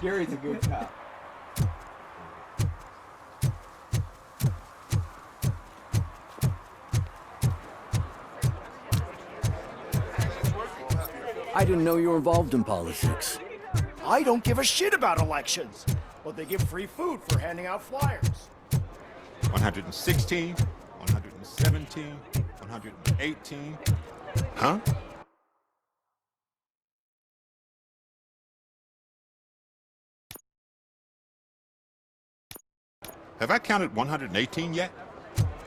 Gary's a good cop. I didn't know you were involved in politics. I don't give a shit about elections, but they give free food for handing out flyers. 116, 117, 118. Huh? Have I counted 118 yet?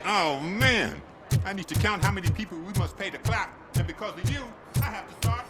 Oh, man. I need to count how many people we must pay to clap, and because of you, I have to start.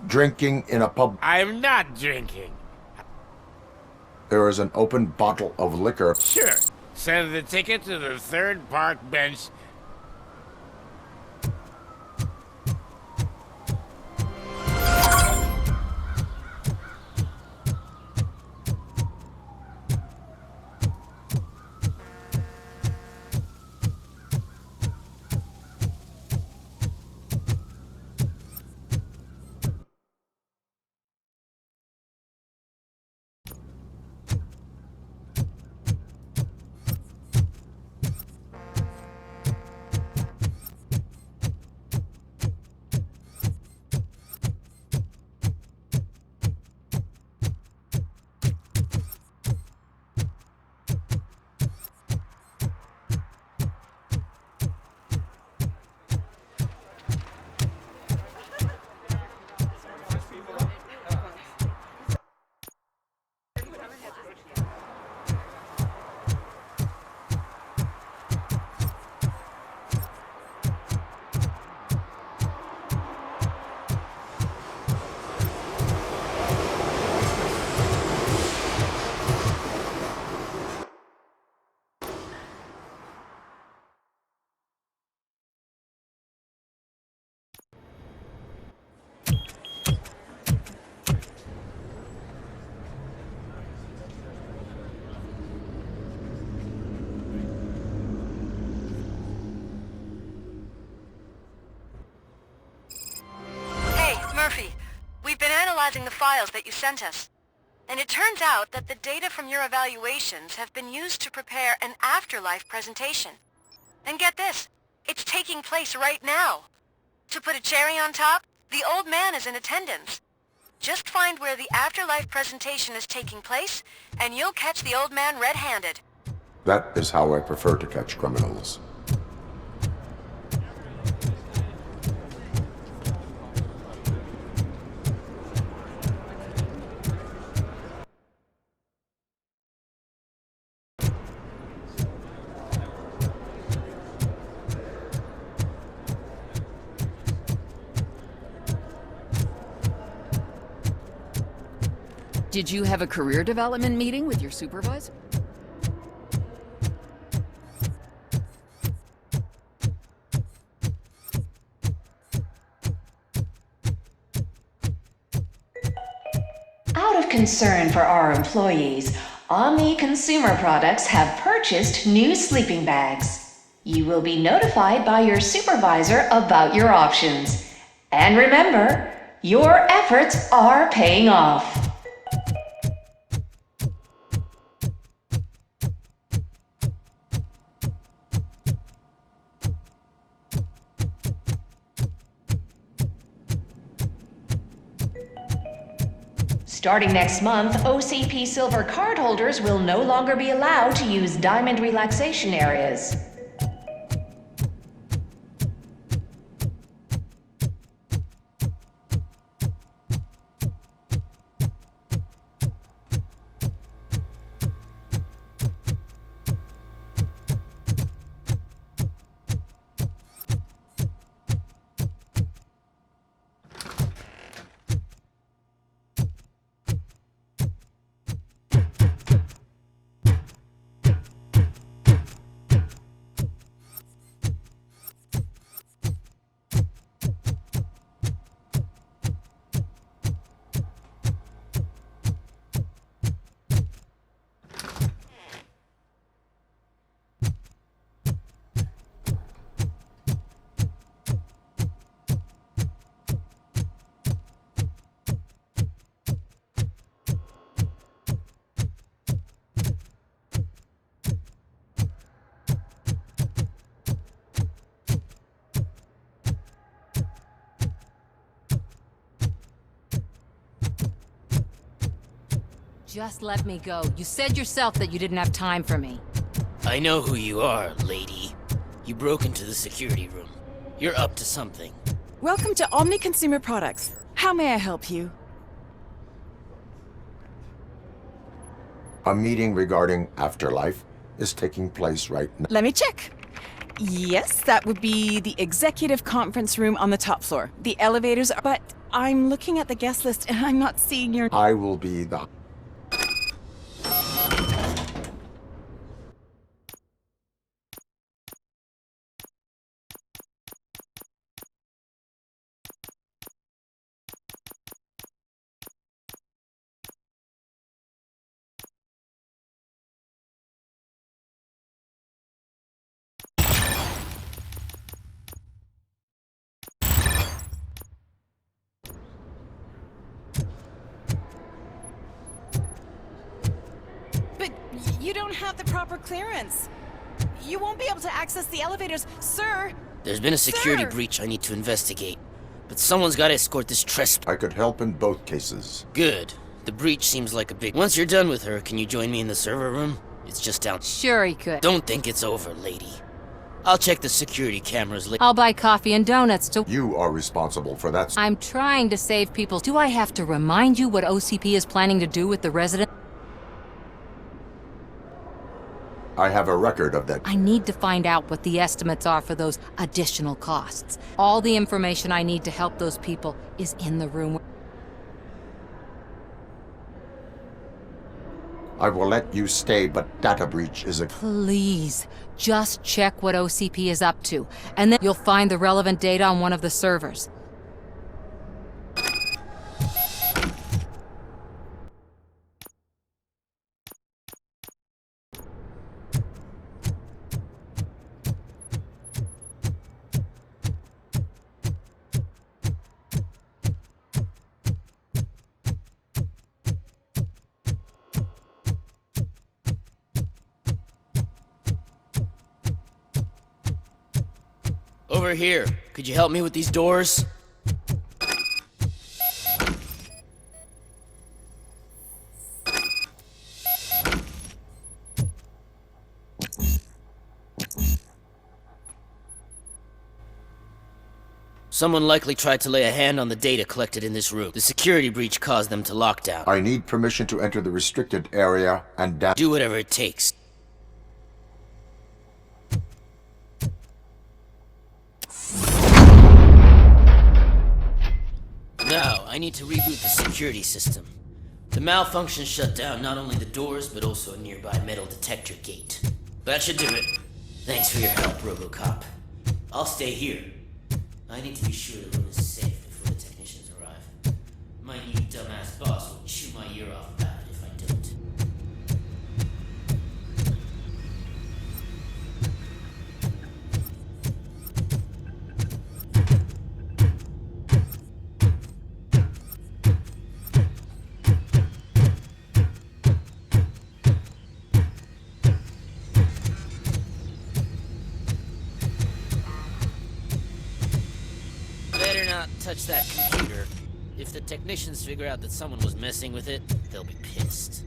Drinking in a pub. I'm not drinking. There is an open bottle of liquor. Sure. Send the ticket to the third park bench. analyzing the files that you sent us. And it turns out that the data from your evaluations have been used to prepare an afterlife presentation. And get this, it's taking place right now. To put a cherry on top, the old man is in attendance. Just find where the afterlife presentation is taking place, and you'll catch the old man red-handed. That is how I prefer to catch criminals. Did you have a career development meeting with your supervisor? Out of concern for our employees, Omni Consumer Products have purchased new sleeping bags. You will be notified by your supervisor about your options. And remember, your efforts are paying off. Starting next month, OCP Silver cardholders will no longer be allowed to use Diamond relaxation areas. Just let me go. You said yourself that you didn't have time for me. I know who you are, lady. You broke into the security room. You're up to something. Welcome to Omni Consumer Products. How may I help you? A meeting regarding afterlife is taking place right now. Let me check. Yes, that would be the executive conference room on the top floor. The elevators are... But I'm looking at the guest list and I'm not seeing your... I will be the... But you don't have the proper clearance. You won't be able to access the elevators, sir. There's been a security Sir! breach I need to investigate. But someone's gotta escort this I could help in both cases. Good. The breach seems like a big... Once you're done with her, can you join me in the server room? It's just down... Sure he could. Don't think it's over, lady. I'll check the security cameras later. I'll buy coffee and donuts to... You are responsible for that. I'm trying to save people. Do I have to remind you what OCP is planning to do with the resident? I have a record of that. I need to find out what the estimates are for those additional costs. All the information I need to help those people is in the room. I will let you stay, but data breach is a... Please, just check what OCP is up to, and then you'll find the relevant data on one of the servers. over here. Could you help me with these doors? Someone likely tried to lay a hand on the data collected in this room. The security breach caused them to lock down. I need permission to enter the restricted area and Do whatever it takes. Now, I need to reboot the security system. The malfunction shut down not only the doors, but also a nearby metal detector gate. That should do it. Thanks for your help, Robocop. I'll stay here. I need to be sure the room is safe before the technicians arrive. My new dumbass boss will chew my ear off about it if I don't. Better not touch that computer. If the technicians figure out that someone was messing with it, they'll be pissed.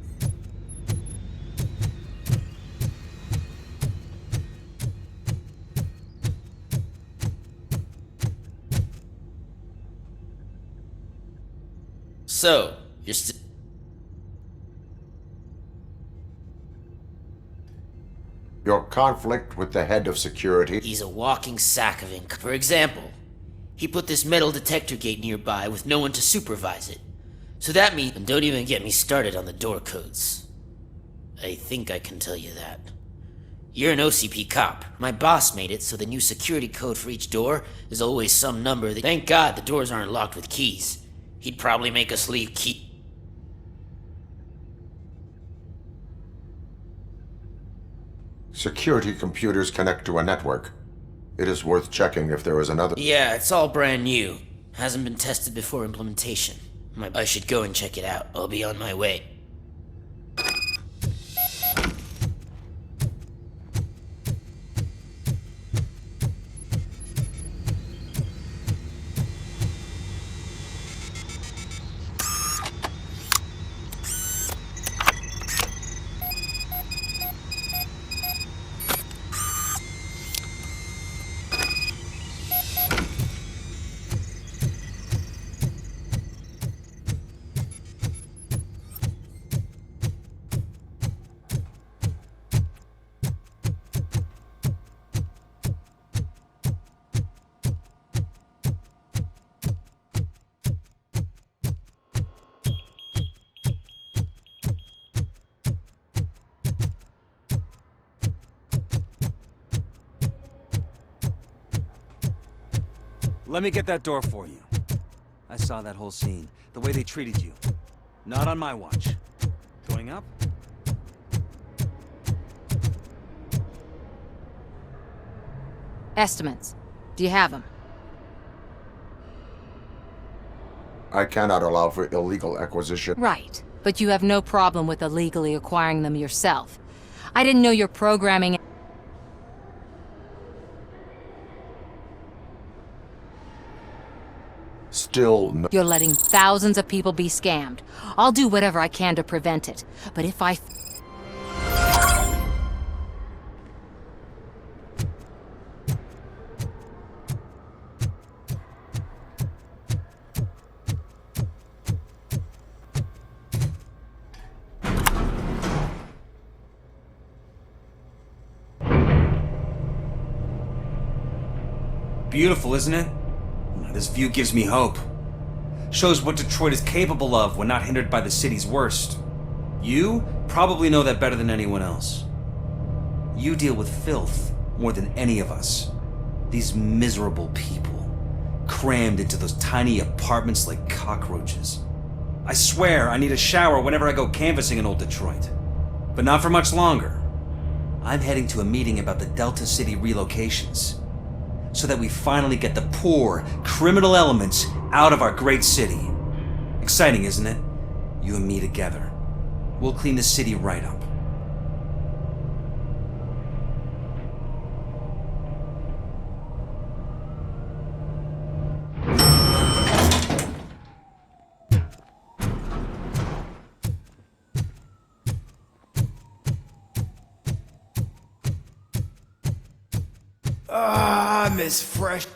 So, you're still... Your conflict with the head of security. He's a walking sack of ink. For example, he put this metal detector gate nearby with no one to supervise it. So that means... And don't even get me started on the door codes. I think I can tell you that. You're an OCP cop. My boss made it so the new security code for each door is always some number that... Thank God the doors aren't locked with keys. He'd probably make us leave key... Security computers connect to a network. It is worth checking if there is another... Yeah, it's all brand new. Hasn't been tested before implementation. I should go and check it out. I'll be on my way. Let me get that door for you. I saw that whole scene. The way they treated you. Not on my watch. Going up? Estimates. Do you have them? I cannot allow for illegal acquisition. Right. But you have no problem with illegally acquiring them yourself. I didn't know your programming... Still no... You're letting thousands of people be scammed. I'll do whatever I can to prevent it. But if I... Beautiful, isn't it? This view gives me hope. Shows what Detroit is capable of when not hindered by the city's worst. You probably know that better than anyone else. You deal with filth more than any of us. These miserable people, crammed into those tiny apartments like cockroaches. I swear I need a shower whenever I go canvassing in old Detroit. But not for much longer. I'm heading to a meeting about the Delta City relocations, so that we finally get the poor, criminal elements out of our great city. Exciting, isn't it? You and me together. We'll clean the city right up. Ah, I miss fresh.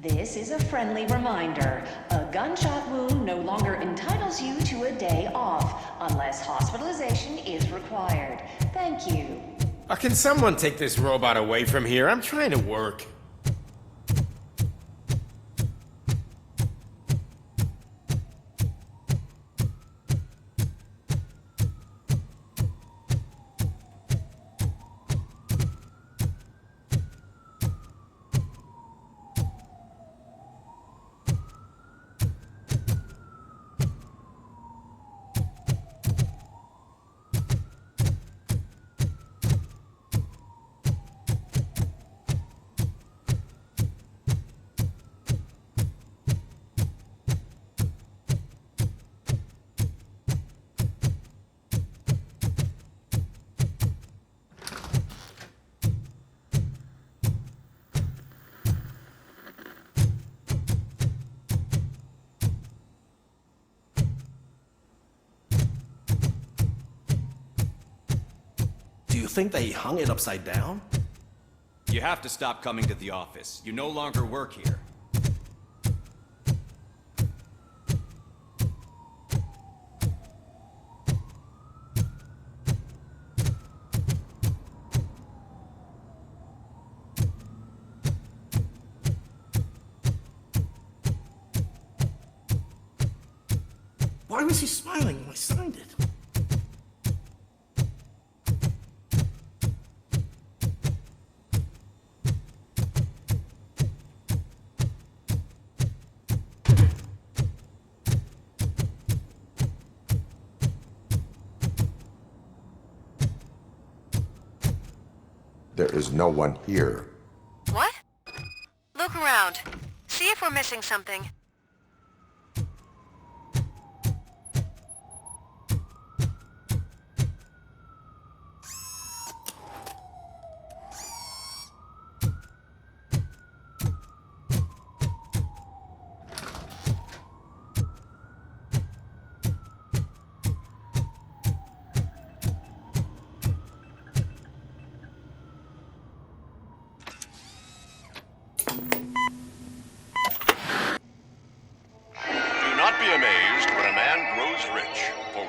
This is a friendly reminder. A gunshot wound no longer entitles you to a day off, unless hospitalization is required. Thank you. Can someone take this robot away from here? I'm trying to work. Do you think they hung it upside down? You have to stop coming to the office. You no longer work here. Why was he smiling when I signed it? There is no one here. What? Look around. See if we're missing something.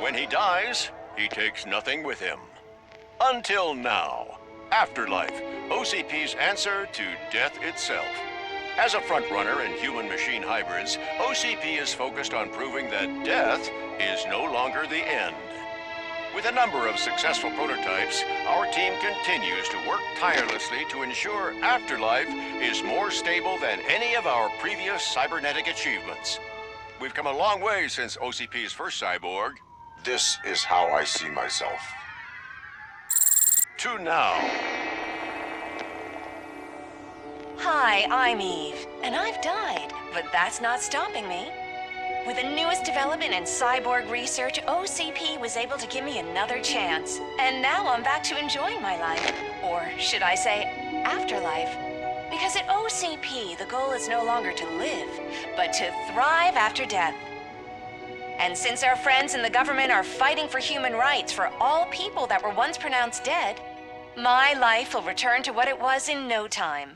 When he dies, he takes nothing with him. Until now. Afterlife, OCP's answer to death itself. As a frontrunner in human-machine hybrids, OCP is focused on proving that death is no longer the end. With a number of successful prototypes, our team continues to work tirelessly to ensure Afterlife is more stable than any of our previous cybernetic achievements. We've come a long way since OCP's first cyborg. This is how I see myself. To now. Hi, I'm Eve, and I've died, but that's not stopping me. With the newest development in cyborg research, OCP was able to give me another chance. And now I'm back to enjoying my life. Or should I say, afterlife. Because at OCP, the goal is no longer to live, but to thrive after death. And since our friends in the government are fighting for human rights for all people that were once pronounced dead, my life will return to what it was in no time.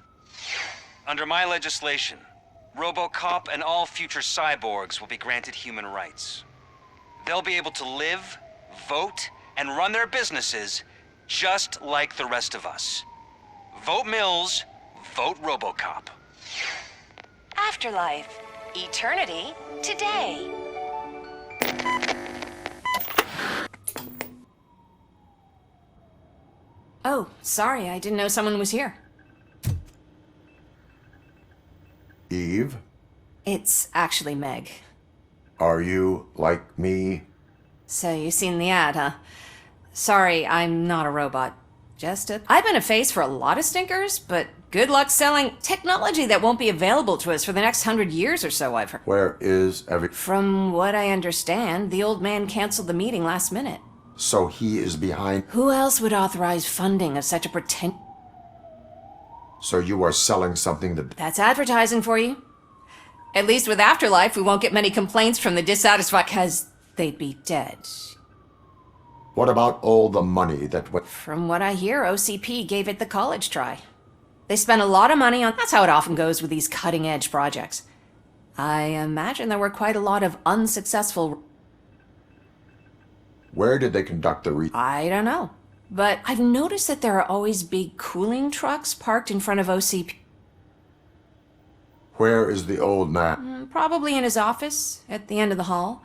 Under my legislation, Robocop and all future cyborgs will be granted human rights. They'll be able to live, vote, and run their businesses just like the rest of us. Vote Mills, vote Robocop. Afterlife. Eternity today. Oh, sorry, I didn't know someone was here. Eve, It's actually Meg. are you like me? So you've seen the ad, huh? Sorry, I'm not a robot. I've been a face for a lot of stinkers, but good luck selling technology that won't be available to us for the next 100 years or so, I've heard. Where is From what I understand, the old man canceled the meeting last minute. So he is behind. Who else would authorize funding of such a pretend... So you are selling something that. That's advertising for you. At least with Afterlife, we won't get many complaints from the dissatisfied, because they'd be dead. What about all the money that went? From what I hear, OCP gave it the college try. They spent a lot of money on... That's how it often goes with these cutting-edge projects. I imagine there were quite a lot of unsuccessful... Where did they conduct the I don't know. But I've noticed that there are always big cooling trucks parked in front of OCP. Where is the old man? Probably in his office, at the end of the hall.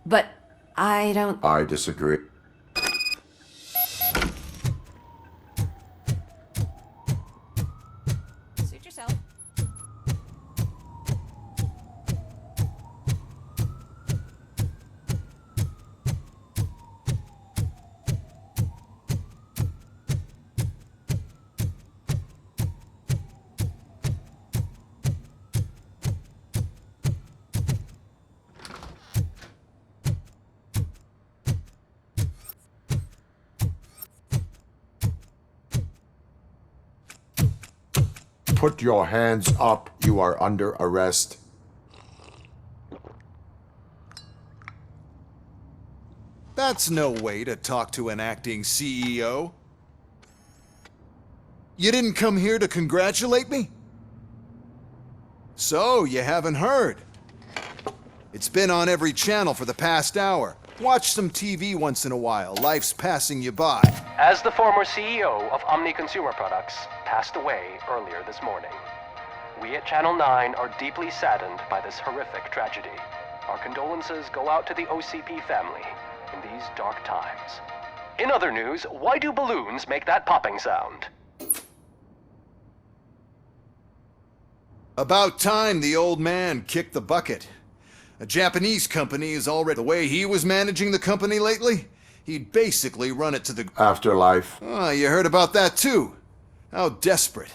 But I don't... I disagree. Suit yourself. Put your hands up. You are under arrest. That's no way to talk to an acting CEO. You didn't come here to congratulate me? So, you haven't heard. It's been on every channel for the past hour. Watch some TV once in a while. Life's passing you by. As the former CEO of Omni Consumer Products passed away earlier this morning, we at Channel 9 are deeply saddened by this horrific tragedy. Our condolences go out to the OCP family in these dark times. In other news, why do balloons make that popping sound? About time the old man kicked the bucket. A Japanese company is already... The way he was managing the company lately, he'd basically run it to the... Afterlife. Oh, you heard about that too. How desperate.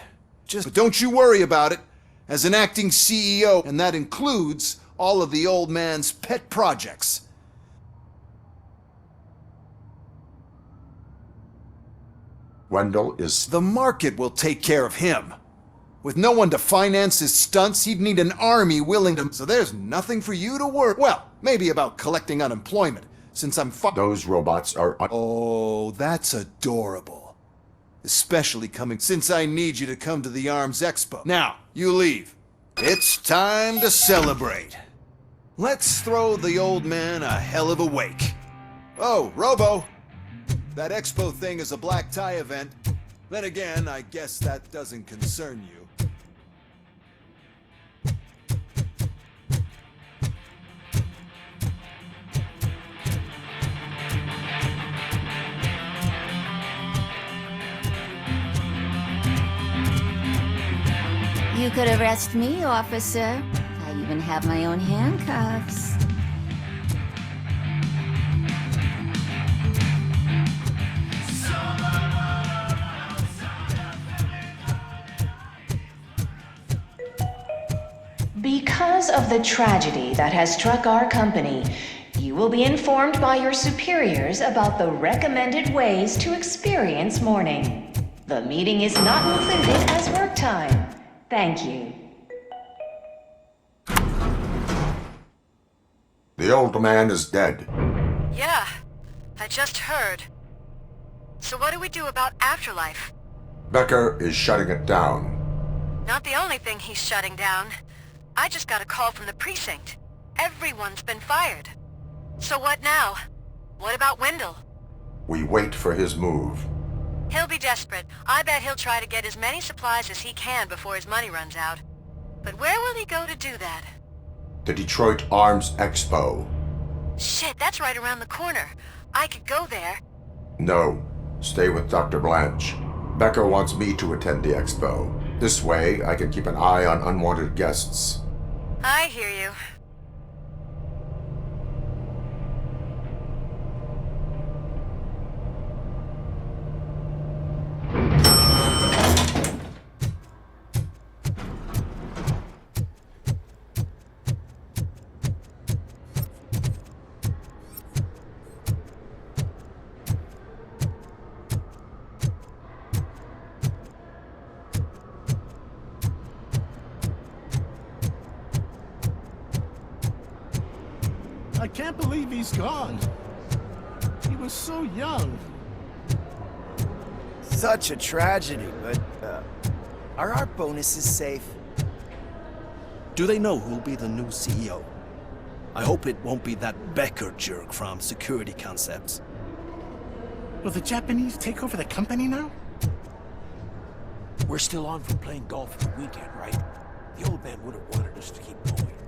But don't you worry about it. As an acting CEO, and that includes all of the old man's pet projects. Wendell is... The market will take care of him. With no one to finance his stunts, he'd need an army willing to... So there's nothing for you to worry... Well, maybe about collecting unemployment, since I'm Those robots are... Oh, that's adorable. Especially coming... Since I need you to come to the Arms Expo. Now, you leave. It's time to celebrate. Let's throw the old man a hell of a wake. Oh, Robo! That expo thing is a black tie event. Then again, I guess that doesn't concern you. You could arrest me, officer. I even have my own handcuffs. Because of the tragedy that has struck our company, you will be informed by your superiors about the recommended ways to experience mourning. The meeting is not included as work time. Thank you. The old man is dead. Yeah, I just heard. So what do we do about Afterlife? Becker is shutting it down. Not the only thing he's shutting down. I just got a call from the precinct. Everyone's been fired. So what now? What about Wendell? We wait for his move. He'll be desperate. I bet he'll try to get as many supplies as he can before his money runs out. But where will he go to do that? The Detroit Arms Expo. Shit, that's right around the corner. I could go there. No. Stay with Dr. Blanche. Becca wants me to attend the expo. This way, I can keep an eye on unwanted guests. I hear you. I can't believe he's gone. He was so young. Such a tragedy, but, are our bonuses safe? Do they know who'll be the new CEO? I hope it won't be that Becker jerk from Security Concepts. Will the Japanese take over the company now? We're still on from playing golf for the weekend, right? The old man would have wanted us to keep going.